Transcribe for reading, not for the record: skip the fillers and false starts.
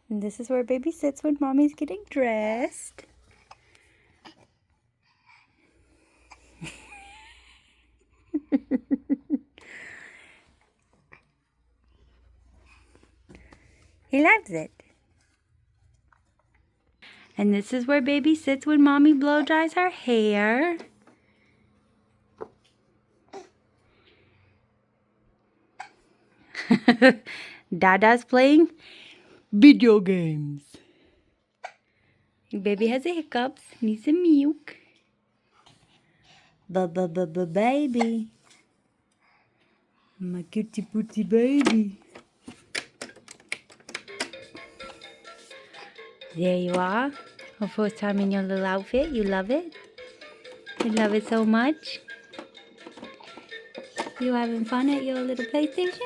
And this is where baby sits when mommy's getting dressed. He loves it. And this is where baby sits when mommy blow dries her hair. Dada's playing video games. Baby has a hiccups. Needs some milk. Baby. My cutie pootie baby. There you are. Our first time in your little outfit. You love it? You love it so much? You having fun at your little PlayStation?